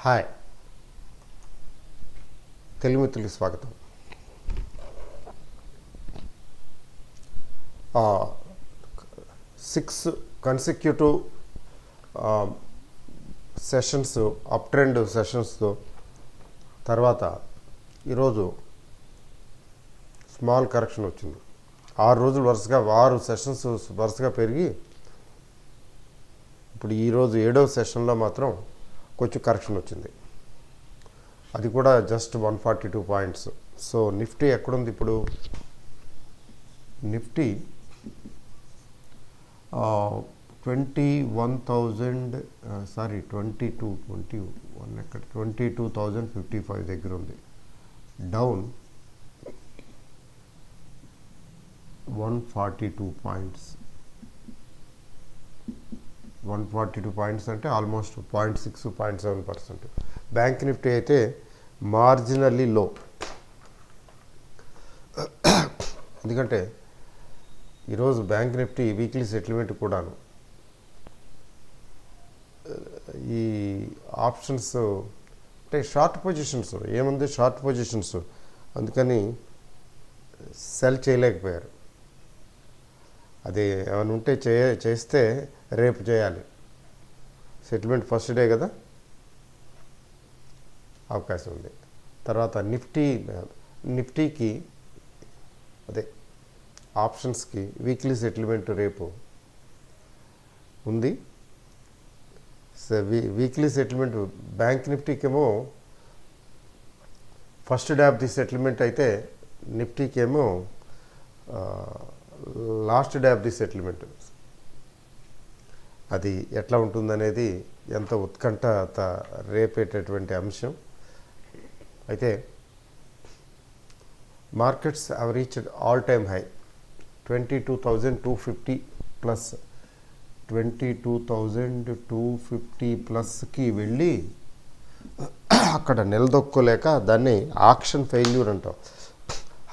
Hi Telugu మిత్రులకు స్వాగతం. Six consecutive sessions up trend సెషన్స్తో తర్వాత ఈరోజు స్మాల్ కరెక్షన్ వచ్చింది. 6 రోజులు వరుసగా 6 సెషన్స్ వరుసగా పెరిగి ఇప్పుడు ఈరోజు 7వ సెషన్లో మాత్రం కొంచెం కరెక్షన్ వచ్చింది. అది కూడా జస్ట్ 142 పాయింట్స్. సో నిఫ్టీ ఎక్కడుంది ఇప్పుడు? నిఫ్టీ 22,055 దగ్గర ఉంది. Down 142 points. 142 పాయింట్స్ అంటే ఆల్మోస్ట్ 0.6 0.7%. బ్యాంక్ నిఫ్టీ అయితే మార్జినల్లీ లో. ఎందుకంటే ఈరోజు బ్యాంక్ నిఫ్టీ వీక్లీ సెటిల్మెంట్ కూడాను ఈ ఆప్షన్స్ అంటే షార్ట్ పొజిషన్స్ ఏముంది, షార్ట్ పొజిషన్స్, అందుకని సెల్ చేయలేకపోయారు. అది ఏమైనా ఉంటే చేస్తే రేపు చేయాలి. సెటిల్మెంట్ ఫస్ట్ డే కదా, అవకాశం ఉంది. తర్వాత నిఫ్టీకి అదే ఆప్షన్స్కి వీక్లీ సెటిల్మెంట్ రేపు ఉంది. వీక్లీ సెటిల్మెంట్ బ్యాంక్ నిఫ్టీకి ఏమో first day of the settlement అయితే నిఫ్టీకి ఏమో last day of the settlement. అది ఎట్లా ఉంటుందనేది ఎంత ఉత్కంఠత రేపేటటువంటి అంశం. అయితే markets have reached all time high 22,250 plus 22,250 ప్లస్కి వెళ్ళి అక్కడ నిలదొక్కోలేక దాన్ని ఆక్షన్ ఫెయిల్యూర్ అంటాం.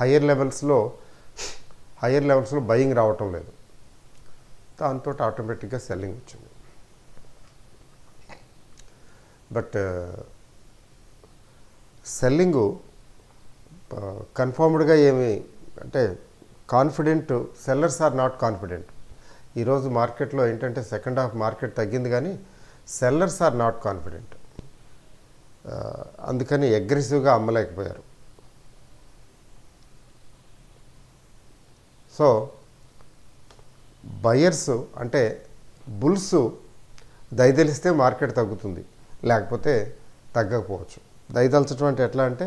హయ్యర్ లెవెల్స్లో బయింగ్ రావటం లేదు, దాంతో ఆటోమేటిక్గా సెల్లింగ్ వచ్చింది. బట్ సెల్లింగు కన్ఫర్మ్డ్గా ఏమి అంటే confident sellers are not confident. ఈరోజు మార్కెట్లో ఏంటంటే సెకండ్ హాఫ్ మార్కెట్ తగ్గింది కానీ సెల్లర్స్ ఆర్ నాట్ కాన్ఫిడెంట్. అందుకని అగ్రెసివ్గా అమ్మలేకపోయారు. సో బయర్స్ అంటే బుల్స్ దయదలిస్తే మార్కెట్ తగ్గుతుంది, లేకపోతే తగ్గకపోవచ్చు. దయదలచడం అంటే ఎట్లా అంటే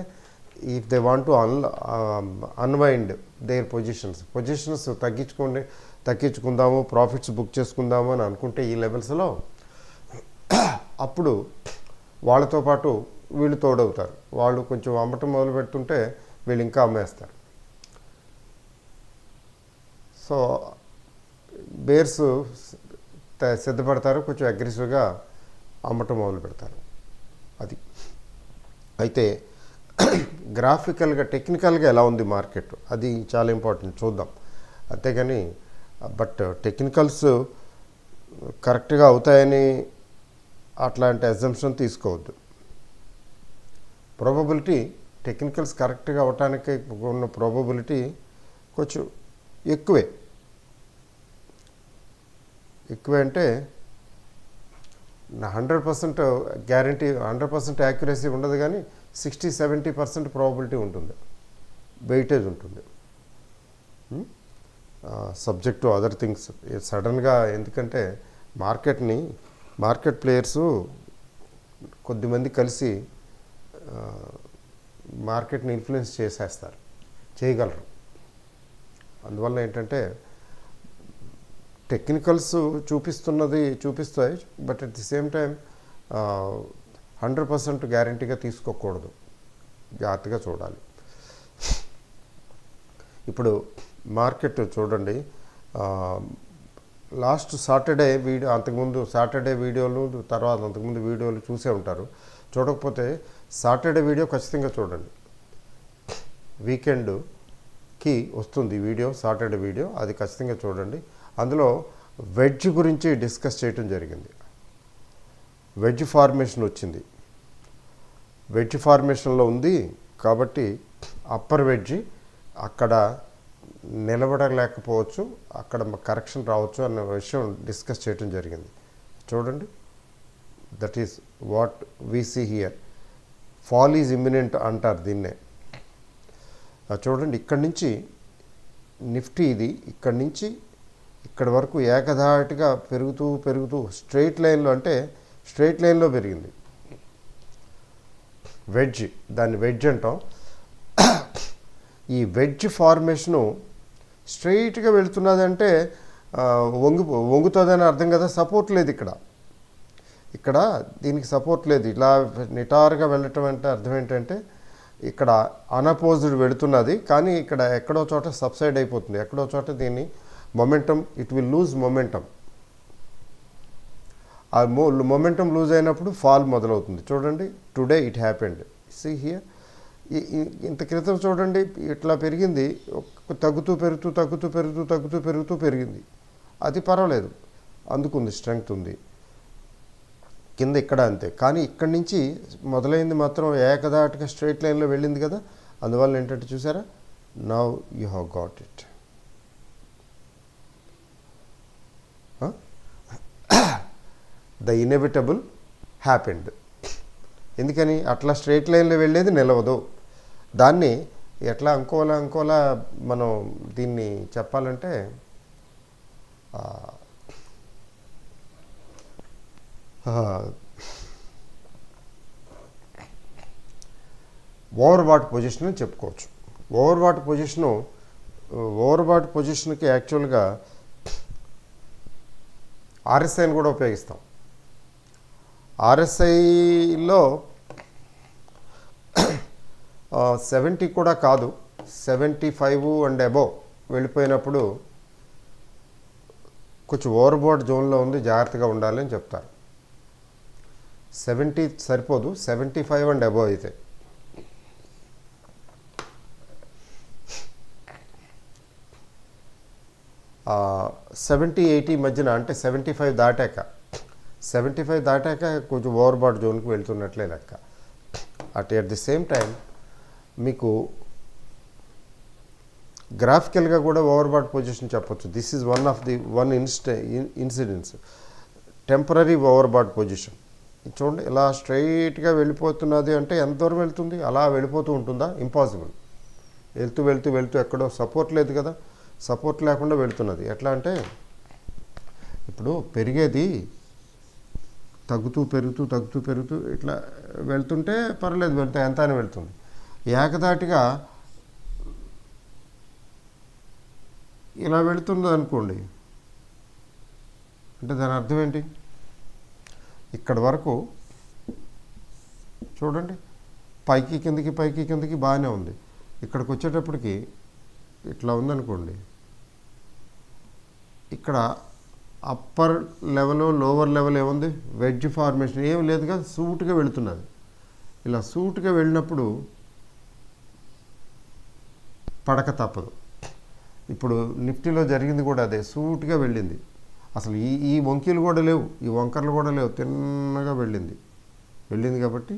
if they want to unwind their positions తగ్గించుకుందాము, ప్రాఫిట్స్ బుక్ చేసుకుందాము అని అనుకుంటే ఈ లెవెల్స్లో అప్పుడు వాళ్ళతో పాటు వీళ్ళు తోడవుతారు. వాళ్ళు కొంచెం అమ్మటం మొదలు పెడుతుంటే వీళ్ళు ఇంకా అమ్మేస్తారు. సో బేర్స్ సిద్ధపడతారు, కొంచెం అగ్రెసివ్గా అమ్మటం మొదలు పెడతారు. అది అయితే గ్రాఫికల్గా టెక్నికల్గా ఎలా ఉంది మార్కెట్, అది చాలా ఇంపార్టెంట్, చూద్దాం. అంతేగాని బట్ టెక్నికల్స్ కరెక్ట్గా అవుతాయని అట్లాంటి అజంప్షన్ తీసుకోవద్దు. ప్రాబబిలిటీ టెక్నికల్స్ కరెక్ట్గా అవటానికి ఉన్న ప్రాబబిలిటీ కొంచెం ఎక్కువే అంటే 100% గ్యారంటీ 100% యాక్యురసీ ఉండదు, కానీ 60-70% ప్రాబబిలిటీ ఉంటుంది, వెయిటేజ్ ఉంటుంది. Subject to other things. సడన్గా ఎందుకంటే మార్కెట్ ప్లేయర్సు కొద్దిమంది కలిసి మార్కెట్ని ఇన్ఫ్లుయెన్స్ చేయగలరు. అందువల్ల ఏంటంటే టెక్నికల్స్ చూపిస్తాయి, but at the same time 100% గ్యారంటీగా తీసుకోకూడదు, జాగ్రత్తగా చూడాలి. ఇప్పుడు మార్కెట్ చూడండి, లాస్ట్ సాటర్డే వీడియో, అంతకుముందు సాటర్డే వీడియోలు, తర్వాత అంతకుముందు వీడియోలు చూసే ఉంటారు. చూడకపోతే సాటర్డే వీడియో ఖచ్చితంగా చూడండి. వీకెండ్కి వస్తుంది వీడియో, సాటర్డే వీడియో, అది ఖచ్చితంగా చూడండి. అందులో వెడ్జ్ గురించి డిస్కస్ చేయటం జరిగింది. వెడ్జ్ ఫార్మేషన్ వచ్చింది. వెడ్జ్ ఫార్మేషన్లో ఉంది కాబట్టి అప్పర్ వెడ్జ్ అక్కడ నిలబడలేకపోవచ్చు, అక్కడ కరెక్షన్ రావచ్చు అన్న విషయం డిస్కస్ చేయడం జరిగింది. చూడండి, that is what we see here. Fall is imminent అంటారు దీన్నే. చూడండి, ఇక్కడి నుంచి నిఫ్టీ ఇది ఇక్కడి నుంచి ఇక్కడి వరకు ఏకధాటిగా పెరుగుతూ పెరుగుతూ స్ట్రెయిట్ లైన్లో, అంటే స్ట్రెయిట్ లైన్లో పెరిగింది. వెడ్జ్, దాన్ని వెడ్జ్ అంటాం. ఈ వెడ్జ్ ఫార్మేషను స్ట్రెయిట్గా వెళుతున్నదంటే వంగుతుందని అర్థం కదా. సపోర్ట్ లేదు ఇక్కడ దీనికి సపోర్ట్ లేదు. ఇలా నిటారుగా వెళ్ళటం అంటే అర్థం ఏంటంటే ఇక్కడ అన్అపోజ్డ్ వెళుతున్నది, కానీ ఇక్కడ ఎక్కడో చోట సబ్సైడ్ అయిపోతుంది. ఎక్కడో చోట దీన్ని momentum, it will lose momentum. ఆ మొమెంటం లూజ్ అయినప్పుడు ఫాల్ మొదలవుతుంది. చూడండి, today it happened. See here, ఇంత క్రితం చూడండి ఇట్లా పెరిగింది, తగ్గుతూ పెరుగుతూ తగ్గుతూ పెరుగుతూ తగ్గుతూ పెరుగుతూ పెరిగింది. అది పర్వాలేదు, అందుకుంది, స్ట్రెంగ్త్ ఉంది. కింద ఇక్కడ అంతే. కానీ ఇక్కడి నుంచి మొదలైంది మాత్రం ఏకదాటిగా స్ట్రైట్ లైన్లో వెళ్ళింది కదా. అందువల్ల ఏంటంటే చూసారా, now you have got it. The inevitable happened. ఎందుకని అట్లా స్ట్రైట్ లైన్లో వెళ్ళేది నిలవదు. దాన్ని ఎట్లా అంకోలా మనం దీన్ని చెప్పాలంటే ఓవర్బాట్ పొజిషన్ అని చెప్పుకోవచ్చు. ఓవర్బాట్ పొజిషన్కి యాక్చువల్గా ఆర్ఎస్ఐని కూడా ఉపయోగిస్తాం. ఆర్ఎస్ఐలో 70 కూడా కాదు, 75 అండ్ అబోవ్ వెళ్ళిపోయినప్పుడు కొంచెం ఓవర్బాట్ జోన్లో ఉంది, జాగ్రత్తగా ఉండాలి అని చెప్తారు. 70 సరిపోదు, 75 అండ్ అబోవ్ అయితే. ఆ 70-80 మధ్యన, అంటే 75 దాటాక కొంచెం ఓవర్బాట్ జోన్కి వెళ్తున్నట్లే లెక్క. అట్ ది సేమ్ టైం మీకు గ్రాఫికల్గా కూడా ఓవర్బాట్ పొజిషన్ చెప్పొచ్చు. This is one incidence, temporary overbought position. చూడండి, ఇలా స్ట్రైట్గా వెళ్ళిపోతున్నది అంటే ఎంత దూరం వెళ్తుంది? అలా వెళ్ళిపోతూ ఉంటుందా? ఇంపాసిబుల్. వెళ్తూ ఎక్కడో సపోర్ట్ లేదు కదా, సపోర్ట్ లేకుండా వెళ్తున్నది. ఎట్లా అంటే ఇప్పుడు పెరిగేది తగ్గుతూ పెరుగుతూ ఇట్లా వెళ్తుంటే పర్లేదు, ఎంత అని వెళ్తుంది. ఏకదాటిగా ఇలా వెళుతుంది అనుకోండి, అంటే దాని అర్థం ఏంటి? ఇక్కడ వరకు చూడండి, పైకి కిందకి బాగానే ఉంది. ఇక్కడికి వచ్చేటప్పటికి ఇట్లా ఉందనుకోండి, ఇక్కడ అప్పర్ లెవెల్ లోవర్ లెవెల్ ఏముంది? వెడ్జ్ ఫార్మేషన్ ఏం లేదు కదా, సూట్గా వెళుతున్నది. ఇలా సూట్గా వెళ్ళినప్పుడు పడక తప్పదు. ఇప్పుడు నిఫ్టీలో జరిగింది కూడా అదే, సూట్గా వెళ్ళింది. అసలు ఈ వంకీలు కూడా లేవు, ఈ వంకర్లు కూడా లేవు, తిన్నగా వెళ్ళింది కాబట్టి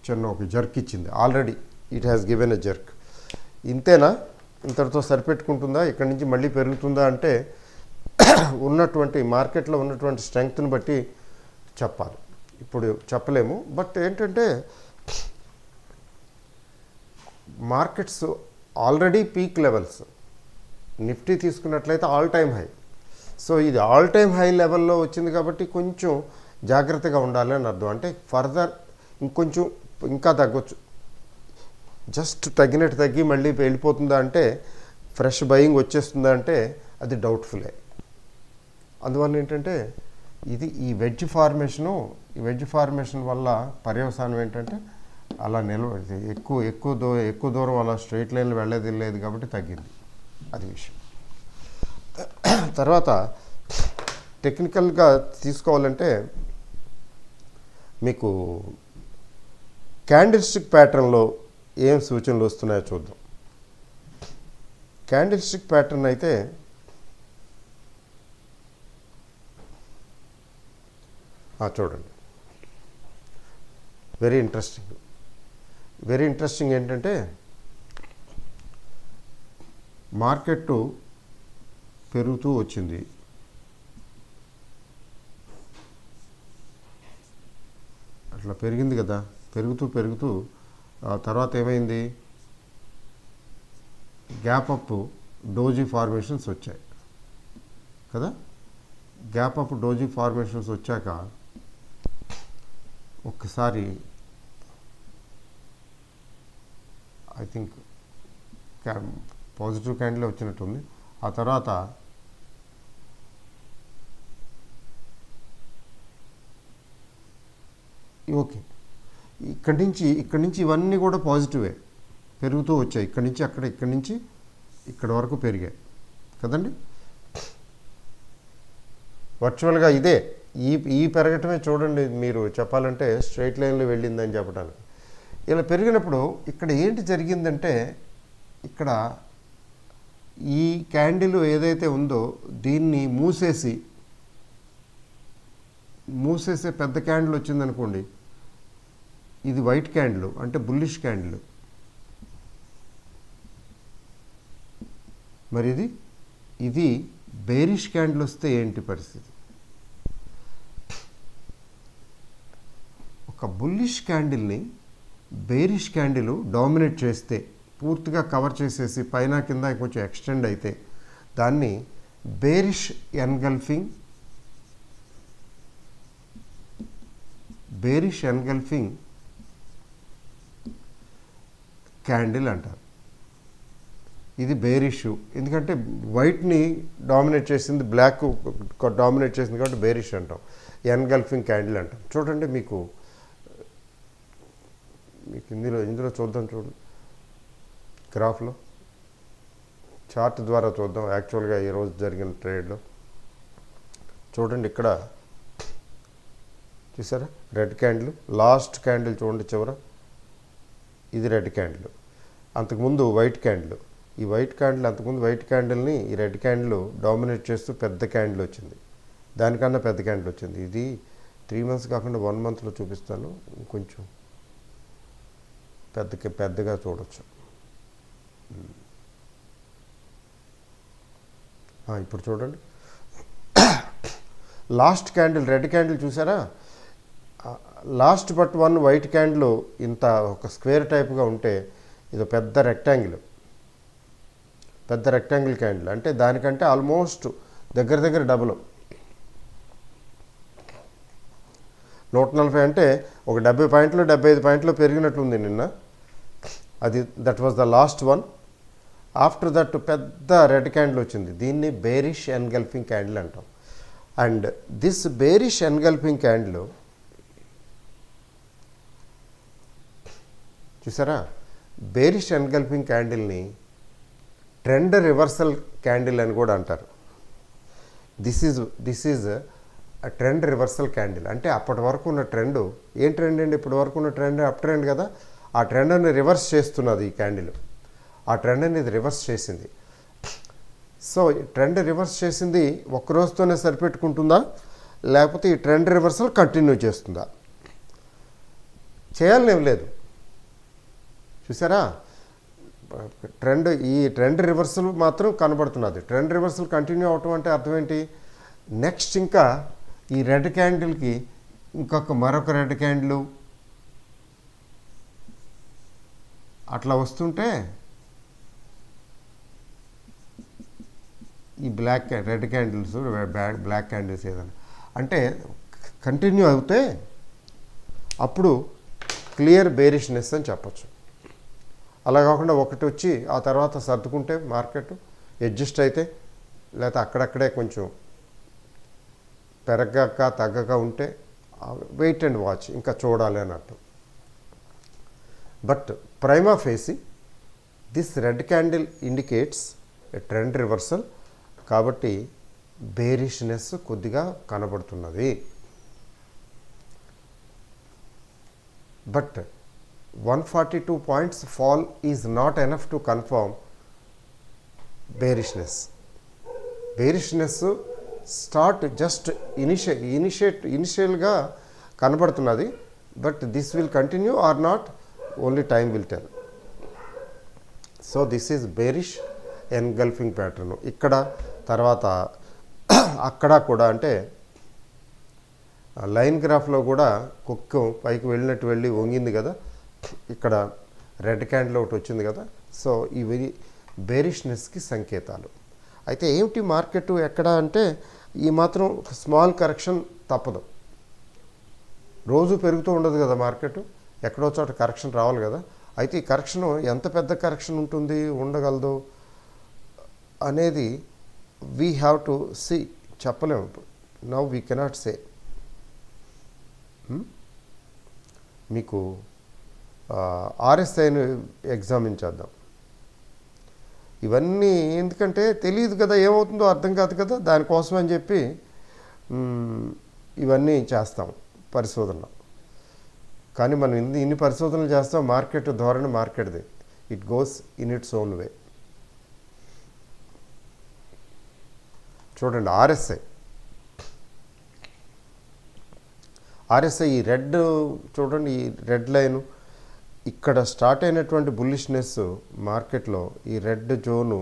చిన్న ఒక జర్క్ ఇచ్చింది. Already it has given a jerk. ఇంతేనా? ఇంతటితో సరిపెట్టుకుంటుందా? ఇక్కడి నుంచి మళ్ళీ పెరుగుతుందా అంటే ఉన్నటువంటి మార్కెట్లో ఉన్నటువంటి స్ట్రెంగ్త్ని బట్టి చెప్పాలి. ఇప్పుడు చెప్పలేము. బట్ ఏంటంటే markets already peak levels. Nifty తీసుకున్నట్లయితే ఆల్ టైమ్ హై. సో ఇది ఆల్ టైమ్ హై లెవెల్లో వచ్చింది కాబట్టి కొంచెం జాగ్రత్తగా ఉండాలి అని అర్థం. అంటే ఫర్దర్ ఇంకా తగ్గొచ్చు. జస్ట్ తగ్గి మళ్ళీ వెళ్ళిపోతుందా అంటే, ఫ్రెష్ బయింగ్ వచ్చేస్తుందా అంటే అది డౌట్ఫుల్లే. అందువల్ల ఏంటంటే ఈ వెడ్జ్ ఫార్మేషన్ వల్ల పర్యవసానం ఏంటంటే అలా ఎక్కువ దూరం అలా స్ట్రైట్ లైన్లో వెళ్ళేది లేదు కాబట్టి తగ్గింది. అది విషయం. తర్వాత టెక్నికల్గా తీసుకోవాలంటే మీకు క్యాండిల్ స్టిక్ ప్యాటర్న్లో ఏం సూచనలు వస్తున్నాయో చూద్దాం. క్యాండిల్ స్టిక్ ప్యాటర్న్ అయితే చూడండి, వెరీ ఇంట్రెస్టింగ్ ఏంటంటే మార్కెట్ పెరుగుతూ వచ్చింది, అట్లా పెరిగింది కదా, పెరుగుతూ తర్వాత ఏమైంది, గ్యాప్ అప్ డోజీ ఫార్మేషన్స్ వచ్చాయి కదా. గ్యాప్ అప్ డోజీ ఫార్మేషన్స్ వచ్చాక ఒక్కసారి ఐ థింక్ పాజిటివ్ క్యాండిల్ వచ్చినట్టుంది. ఆ తర్వాత ఓకే, ఇక్కడి నుంచి ఇవన్నీ కూడా పాజిటివే పెరుగుతూ వచ్చాయి. ఇక్కడి నుంచి ఇక్కడ వరకు పెరిగాయి కదండి. వర్చువల్గా ఇదే ఈ పెరగటమే చూడండి, మీరు చెప్పాలంటే స్ట్రైట్ లైన్లో వెళ్ళిందని చెప్పడానికి. ఇలా పెరిగినప్పుడు ఇక్కడ ఏంటి జరిగిందంటే, ఇక్కడ ఈ క్యాండిల్ ఏదైతే ఉందో దీన్ని మూసేసే పెద్ద క్యాండిల్ వచ్చిందనుకోండి, ఇది వైట్ క్యాండిల్ అంటే బుల్లిష్ క్యాండిల్, మరి ఇది బేరిష్ క్యాండిల్ వస్తే ఏంటి పరిస్థితి? ఒక బుల్లిష్ క్యాండిల్ని బేరిష్ క్యాండిల్ డామినేట్ చేస్తే, పూర్తిగా కవర్ చేసేసి పైన కింద కొంచెం ఎక్స్టెండ్ అయితే దాన్ని బేరిష్ ఎన్గల్ఫింగ్ క్యాండిల్ అంటారు. ఇది బేరిష్, ఎందుకంటే వైట్ని డామినేట్ చేసింది, బ్లాక్ డామినేట్ చేసింది కాబట్టి బేరిష్ అంటాం, ఎన్గల్ఫింగ్ క్యాండిల్ అంటాం. చూడండి, మీకు ఇందులో చూద్దాం, చూడండి గ్రాఫ్లో, చార్ట్ ద్వారా చూద్దాం. యాక్చువల్గా ఈరోజు జరిగిన ట్రేడ్లో చూడండి, ఇక్కడ చూసారా రెడ్ క్యాండిల్, లాస్ట్ క్యాండిల్ చూడండి చివర, ఇది రెడ్ క్యాండిల్. అంతకుముందు వైట్ క్యాండిల్, ఈ వైట్ క్యాండిల్ అంతకుముందు వైట్ క్యాండిల్ని ఈ రెడ్ క్యాండిల్ డామినేట్ చేస్తూ పెద్ద క్యాండిల్ వచ్చింది, దానికన్నా పెద్ద క్యాండిల్ వచ్చింది. ఇది 3 months కాకుండా 1 monthలో చూపిస్తాను, కొంచెం పెద్దగా చూడొచ్చు. ఇప్పుడు చూడండి, లాస్ట్ క్యాండిల్ రెడ్ క్యాండిల్ చూసారా, last but one white candle ఇంత ఒక స్క్వేర్ టైప్గా ఉంటే ఇది పెద్ద రెక్టాంగిల్ క్యాండిల్, అంటే దానికంటే ఆల్మోస్ట్ దగ్గర డబుల్. 140 అంటే ఒక 70 పాయింట్లు 75 పాయింట్లు పెరిగినట్లుంది నిన్న. That was the last one. After that పెద్ద రెడ్ క్యాండిల్ వచ్చింది, దీన్ని బేరిష్ ఎన్గల్ఫింగ్ క్యాండిల్ అంటాం. And this bearish engulfing candle చూసారా, బేరిష్ ఎన్గల్ఫింగ్ క్యాండిల్ని ట్రెండ్ రివర్సల్ క్యాండిల్ అని కూడా అంటారు. This is trend reversal candle, అంటే అప్పటి వరకు ఉన్న ట్రెండ్, ఏం ట్రెండ్ అండి, ఇప్పటి వరకు ఉన్న ట్రెండ్ అప్ ట్రెండ్ కదా, ఆ ట్రెండ్ని రివర్స్ చేస్తున్నది ఈ క్యాండిల్. ఆ ట్రెండ్ని ఇది రివర్స్ చేసింది. సో ట్రెండ్ రివర్స్ చేసింది ఒక్క రోజుతోనే సరిపెట్టుకుంటుందా, లేకపోతే ఈ ట్రెండ్ రివర్సల్ కంటిన్యూ చేస్తుందా? చేయాలనేం లేదు. చూసారా, ఈ ట్రెండ్ రివర్సల్ మాత్రం కనబడుతున్నది. ట్రెండ్ రివర్సల్ కంటిన్యూ అవటం అంటే అర్థం ఏంటి, నెక్స్ట్ ఇంకా ఈ రెడ్ క్యాండిల్కి మరొక రెడ్ క్యాండిల్ అట్లా వస్తుంటే ఈ రెడ్ క్యాండిల్స్ బ్లాక్ క్యాండిల్స్ ఏదైనా అంటే కంటిన్యూ అవుతే అప్పుడు క్లియర్ బేరిష్నెస్ అని చెప్పచ్చు. అలా కాకుండా ఒకటి వచ్చి ఆ తర్వాత సర్దుకుంటే మార్కెట్ అడ్జస్ట్ అయితే, లేకపోతే అక్కడక్కడే కొంచెం పెరగక తగ్గక ఉంటే వెయిట్ అండ్ వాచ్, ఇంకా చూడాలి అని అర్థం. But prima facie this red candle indicates a trend reversal, కాబట్టి బేరిష్నెస్ కొద్దిగా కనబడుతున్నది. But 142 points fall is not enough to confirm bearishness. Start just ఇనిషియల్గా కనబడుతున్నది, but this will continue are not, only time will tell. So this is bearish engulfing pattern. ఇక్కడ తర్వాత అక్కడ కూడా అంటే లైన్ గ్రాఫ్లో కూడా కుక్క పైకి వెళ్ళినట్టు వెళ్ళి వంగింది కదా, ఇక్కడ రెడ్ క్యాండిల్ ఒకటి వచ్చింది కదా. సో ఇవి బేరిష్నెస్కి సంకేతాలు. అయితే ఏమిటి మార్కెట్ ఎక్కడ అంటే ఈ మాత్రం స్మాల్ కరెక్షన్ తప్పదు. రోజు పెరుగుతూ ఉండదు కదా మార్కెట్, ఎక్కడో చోట కరెక్షన్ రావాలి కదా. అయితే ఈ కరెక్షన్ ఎంత పెద్ద కరెక్షన్ ఉంటుంది, ఉండగలదు అనేది వీ హ్యావ్ టు సీ. చెప్పలేము. Now we cannot say. మీకు ఆర్ఎస్ఐని ఎగ్జామిన్ చేద్దాం. ఇవన్నీ ఎందుకంటే తెలియదు కదా, ఏమవుతుందో అర్థం కాదు కదా, దానికోసం అని చెప్పి ఇవన్నీ చేస్తాం పరిశోధనలు. కానీ మనం ఇన్ని పరిశోధనలు చేస్తాం, మార్కెట్ ధోరణి మార్కెట్ది, it goes in its own way. చూడండి ఆర్ఎస్ఐ ఈ రెడ్ చూడండి, ఈ రెడ్ లైను ఇక్కడ స్టార్ట్ అయినటువంటి బుల్లిష్నెస్ మార్కెట్లో ఈ రెడ్ జోను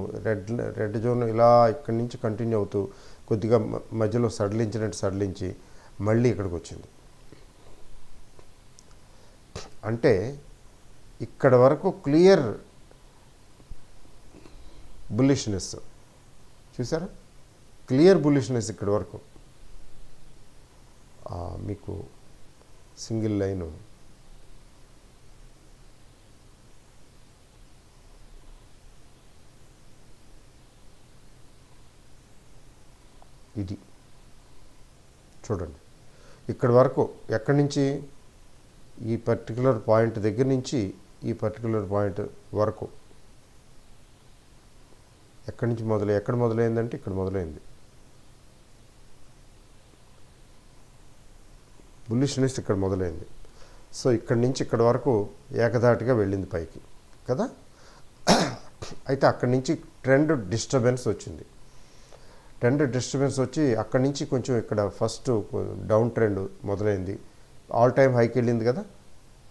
ఇలా ఇక్కడి నుంచి కంటిన్యూ అవుతూ కొద్దిగా మధ్యలో సడలించి మళ్ళీ ఇక్కడికి వచ్చింది. అంటే ఇక్కడ వరకు క్లియర్ బుల్లిష్నెస్ చూసారా, క్లియర్ బుల్లిష్నెస్ ఇక్కడ వరకు. మీకు సింగిల్ లైను ఇది చూడండి, ఇక్కడ వరకు ఎక్కడి నుంచి ఈ పర్టికులర్ పాయింట్ దగ్గర నుంచి ఈ పర్టికులర్ పాయింట్ వరకు ఎక్కడి నుంచి ఎక్కడ మొదలైందంటే ఇక్కడ మొదలైంది. బుల్లిష్నెస్ ఇక్కడ మొదలైంది. సో ఇక్కడి నుంచి ఇక్కడ వరకు ఏకధాటిగా వెళ్ళింది పైకి కదా. అయితే అక్కడి నుంచి ట్రెండ్ డిస్టర్బెన్స్ వచ్చింది. వచ్చి అక్కడి నుంచి కొంచెం ఇక్కడ ఫస్ట్ డౌన్ ట్రెండ్ మొదలైంది. ఆల్ టైమ్ హైకి వెళ్ళింది కదా,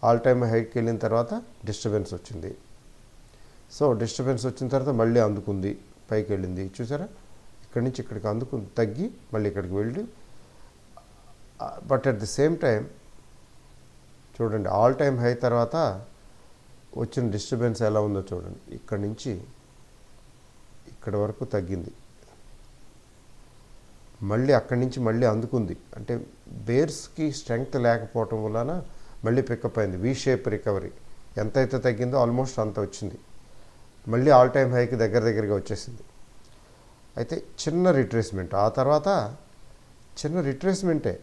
ఆల్ టైమ్ హైకి వెళ్ళిన తర్వాత డిస్టర్బెన్స్ వచ్చింది. సో డిస్టర్బెన్స్ వచ్చిన తర్వాత మళ్ళీ అందుకుంది, పైకి వెళ్ళింది. చూసారా, ఇక్కడి నుంచి ఇక్కడికి అందుకుంది, తగ్గి మళ్ళీ ఇక్కడికి వెళ్ళి. But at the same time చూడండి, ఆల్ టైమ్ హై తర్వాత వచ్చిన డిస్టర్బెన్స్ ఎలా ఉందో చూడండి. ఇక్కడి నుంచి ఇక్కడ వరకు తగ్గింది, మళ్ళీ అక్కడి నుంచి మళ్ళీ అందుకుంది. అంటే బేర్స్కి స్ట్రెంగ్త్ లేకపోవటం వలన మళ్ళీ పికప్ అయింది. వీ షేప్ రికవరీ, ఎంతైతే తగ్గిందో ఆల్మోస్ట్ అంత వచ్చింది. మళ్ళీ ఆల్ టైమ్ హైకి దగ్గరగా వచ్చేసింది. అయితే చిన్న రిట్రేస్మెంట్, ఆ తర్వాత చిన్న రిట్రేస్మెంటే,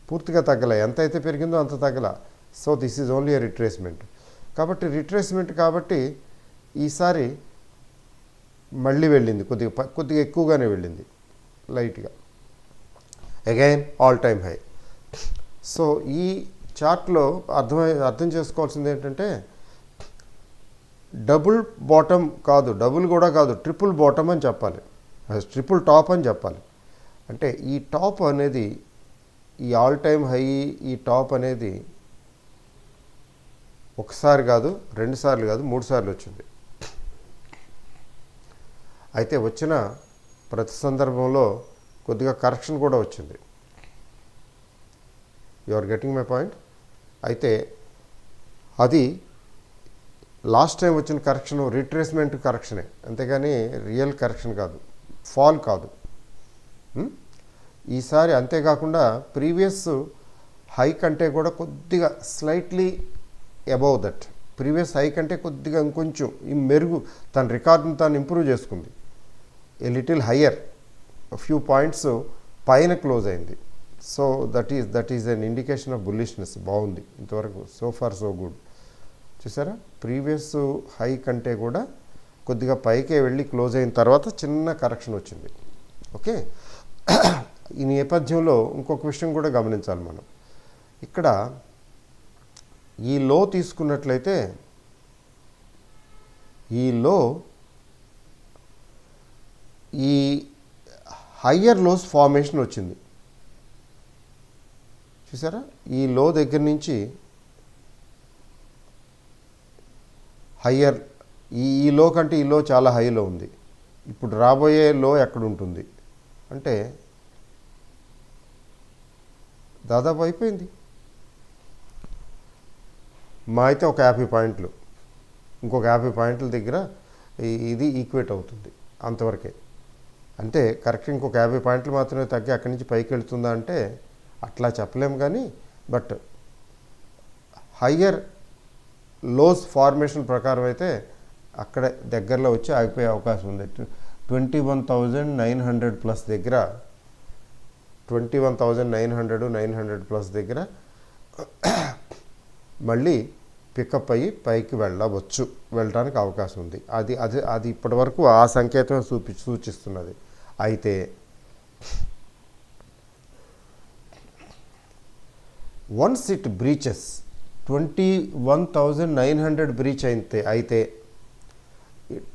పూర్తిగా తగ్గల. ఎంతైతే పెరిగిందో అంత తగ్గల. So this is only a retracement. కాబట్టి ఈసారి మళ్ళీ వెళ్ళింది, కొద్దిగా ఎక్కువగానే వెళ్ళింది, లైట్గా. Again all time high. So ఈ చార్ట్లో అర్థం చేసుకోవాల్సింది ఏంటంటే డబుల్ బాటమ్ కాదు, డబుల్ కూడా కాదు, ట్రిపుల్ బాటమ్ అని చెప్పాలి, ట్రిపుల్ టాప్ అని చెప్పాలి. అంటే ఈ టాప్ అనేది, ఈ ఆల్ టైమ్ హై, ఈ టాప్ అనేది ఒకసారి కాదు, 2 సార్లు కాదు, 3 సార్లు వచ్చింది. అయితే వచ్చిన ప్రతి సందర్భంలో కొద్దిగా కరెక్షన్ కూడా వచ్చింది. You are getting my point. అయితే అది లాస్ట్ టైం వచ్చిన కరెక్షన్ రిట్రేస్మెంట్ కరెక్షనే, అంతేగాని రియల్ కరెక్షన్ కాదు, ఫాల్ కాదు. ఈసారి అంతేకాకుండా ప్రీవియస్ హై కంటే కూడా కొద్దిగా slightly above that, previous high కంటే కొద్దిగా ఇంకొంచెం మెరుగు, తన రికార్డును తాను ఇంప్రూవ్ చేసుకుంది. A little higher, few points పైన క్లోజ్ అయింది. So that is an indication of bullishness. బాగుంది ఇంతవరకు, సో ఫార్ సో గుడ్. చూసారా, ప్రీవియస్ హై కంటే కూడా కొద్దిగా పైకే వెళ్ళి క్లోజ్ అయిన తర్వాత చిన్న కరెక్షన్ వచ్చింది. ఓకే, ఈ నేపథ్యంలో ఇంకొక విషయం కూడా గమనించాలి మనం. ఇక్కడ ఈ లో తీసుకున్నట్లయితే, ఈ లో ఈ హయ్యర్ లోస్ ఫార్మేషన్ వచ్చింది. చూసారా, ఈ లో దగ్గర నుంచి హయ్యర్, ఈ లో కంటే ఈ లో చాలా హైలో ఉంది. ఇప్పుడు రాబోయే లో ఎక్కడ ఉంటుంది అంటే దాదాపు అయిపోయింది. మా అయితే ఒక 50 పాయింట్లు, ఇంకొక 50 పాయింట్ల దగ్గర ఇది ఈక్వేట్ అవుతుంది అంతవరకే. అంటే కరెక్ట్ ఇంకొక 50 పాయింట్లు మాత్రమే తగ్గి అక్కడి నుంచి పైకి వెళ్తుందా అంటే అట్లా చెప్పలేము. కానీ బట్ హయ్యర్ లోస్ ఫార్మేషన్ ప్రకారం అయితే అక్కడ దగ్గరలో వచ్చి ఆగిపోయే అవకాశం ఉంది. 21,900 ప్లస్ దగ్గర 21,900 900 ప్లస్ దగ్గర మళ్ళీ పికప్ అయ్యి పైకి వెళ్ళడానికి అవకాశం ఉంది. అది ఇప్పటి వరకు ఆ సంకేతం సూచిస్తున్నది. అయితే వన్స్ ఇట్ బ్రీచెస్ 21,900 బ్రీచ్ అయితే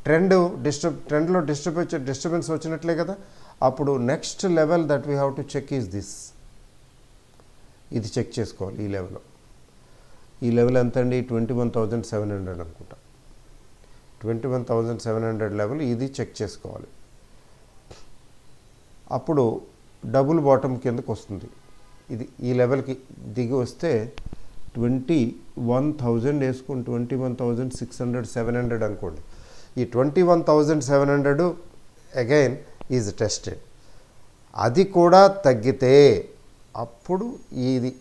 ట్రెండ్లో డిస్టర్బెన్స్ వచ్చినట్లే కదా. అప్పుడు next level that we have to check is this. ఇది చెక్ చేసుకోవాలి. ఈ లెవెల్ ఎంత అండి? 21,700 అనుకుంటా. 21,700 లెవెల్ ఇది చెక్ చేసుకోవాలి. అప్పుడు డబుల్ బాటమ్ కిందకు వస్తుంది. ఇది ఈ లెవెల్కి దిగి వస్తే 21,000 వేసుకుని 21,600 700 అనుకోండి. ఈ 21,700 అగైన్ ఈజ్ టెస్టెడ్. అది కూడా తగ్గితే అప్పుడు ఇది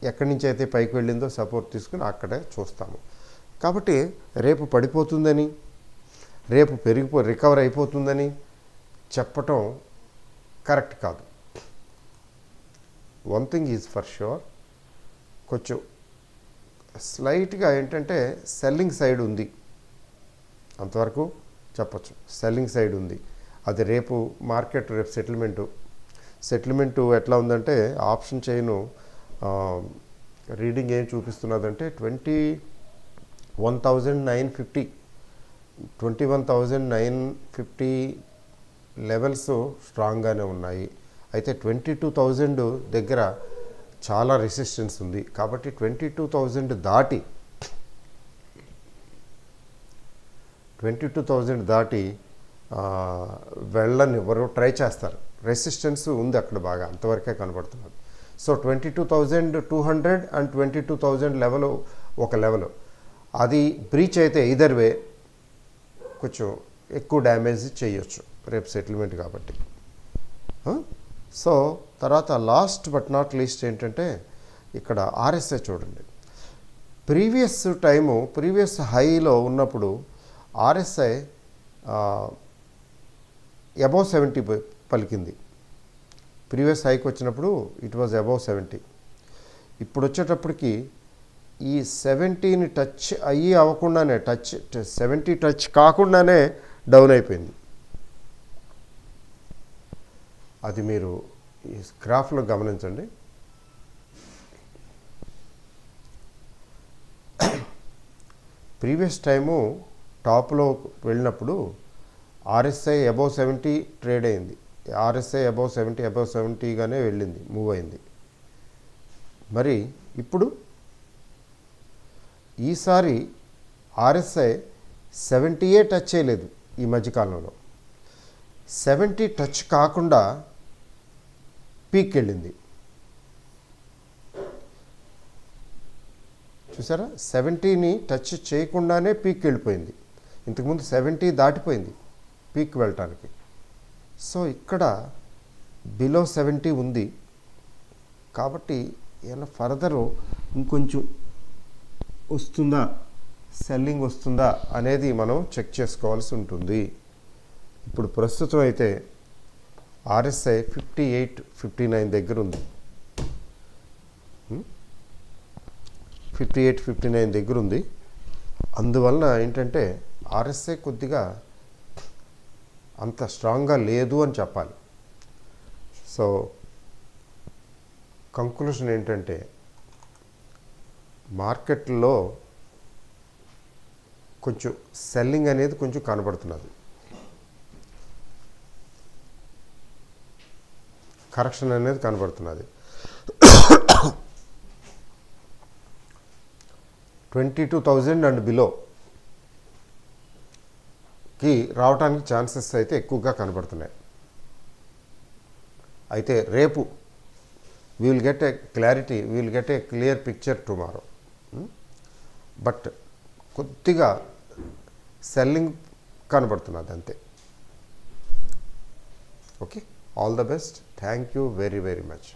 ఎక్కడి నుంచి అయితే పైకి వెళ్ళిందో సపోర్ట్ తీసుకుని అక్కడే చూస్తాము. కాబట్టి రేపు పడిపోతుందని, రేపు రికవర్ అయిపోతుందని చెప్పటం కరెక్ట్ కాదు. One thing is for sure, కొంచెం స్లైట్గా ఏంటంటే సెల్లింగ్ సైడ్ ఉంది, అంతవరకు చెప్పచ్చు. సెల్లింగ్ సైడ్ ఉంది. అది రేపు మార్కెట్ రేపు సెటిల్మెంటు ఎట్లా ఉందంటే ఆప్షన్ చైను రీడింగ్ ఏం చూపిస్తున్నదంటే 21,950 లెవెల్స్ స్ట్రాంగ్గానే ఉన్నాయి. అయితే 22,000 దగ్గర చాలా రెసిస్టెన్స్ ఉంది. కాబట్టి 22,000 దాటి వెళ్ళనివ్వరు, ట్రై చేస్తారు. రెసిస్టెన్స్ ఉంది అక్కడ బాగా, అంతవరకే కనబడుతున్నది. సో 22,200 అండ్ 22,000 లెవెల్ ఒక లెవెల్. అది బ్రీచ్ అయితే ఎయిదర్ వే కొంచెం ఎక్కువ డ్యామేజ్ చేయొచ్చు రేపు సెటిల్మెంట్ కాబట్టి. సో తర్వాత లాస్ట్ బట్ నాట్ లీస్ట్ ఏంటంటే ఇక్కడ ఆర్ఎస్ఐ చూడండి. ప్రీవియస్ హైలో ఉన్నప్పుడు ఆర్ఎస్ఐ అబౌవ్ 70 పలికింది. ప్రీవియస్ హైకి వచ్చినప్పుడు ఇట్ వాజ్ అబౌవ్ 70. ఇప్పుడు వచ్చేటప్పటికి ఈ 70ని టచ్ అవ్వకుండానే 70 టచ్ కాకుండానే డౌన్ అయిపోయింది. అది మీరు ఈ గ్రాఫ్లో గమనించండి. ప్రీవియస్ టైము టాప్లో వెళ్ళినప్పుడు ఆర్ఎస్ఐ అబౌవ్ 70 ట్రేడ్ అయింది. ఆర్ఎస్ఐ అబౌవ్ 70గానే వెళ్ళింది, మూవ్ అయింది. మరి ఇప్పుడు ఈసారి ఆర్ఎస్ఐ 70 టచ్ చేయలేదు. ఈ మధ్యకాలంలో 70 టచ్ కాకుండా పీక్ వెళ్ళింది. చూసారా, 70ని టచ్ చేయకుండానే పీక్ వెళ్ళిపోయింది. ఇంతకుముందు 70 దాటిపోయింది పీక్ వెళ్ళటానికి. సో ఇక్కడ బిలో 70 ఉంది. కాబట్టి ఏమైనా ఫర్దరు ఇంకొంచెం వస్తుందా, సెల్లింగ్ వస్తుందా అనేది మనం చెక్ చేసుకోవాల్సి ఉంటుంది. ఇప్పుడు ప్రస్తుతం అయితే ఆర్ఎస్ఐ 58-59 దగ్గర ఉంది. 58-59 దగ్గర ఉంది. అందువలన ఏంటంటే ఆర్ఎస్ఐ కొద్దిగా అంత స్ట్రాంగ్గా లేదు అని చెప్పాలి. సో కంక్లూషన్ ఏంటంటే మార్కెట్లో కొంచెం సెల్లింగ్ అనేది కొంచెం కనబడుతున్నది. కరెక్షన్ అనేది కనబడుతున్నది. 22,000 అండ్ బిలోకి రావడానికి ఛాన్సెస్ అయితే ఎక్కువగా కనబడుతున్నాయి. అయితే రేపు we will get a clarity, we will get a clear picture tomorrow. But కొద్దిగా సెల్లింగ్ కనబడుతున్నది అంతే. Okay, all the best. Thank you very very much.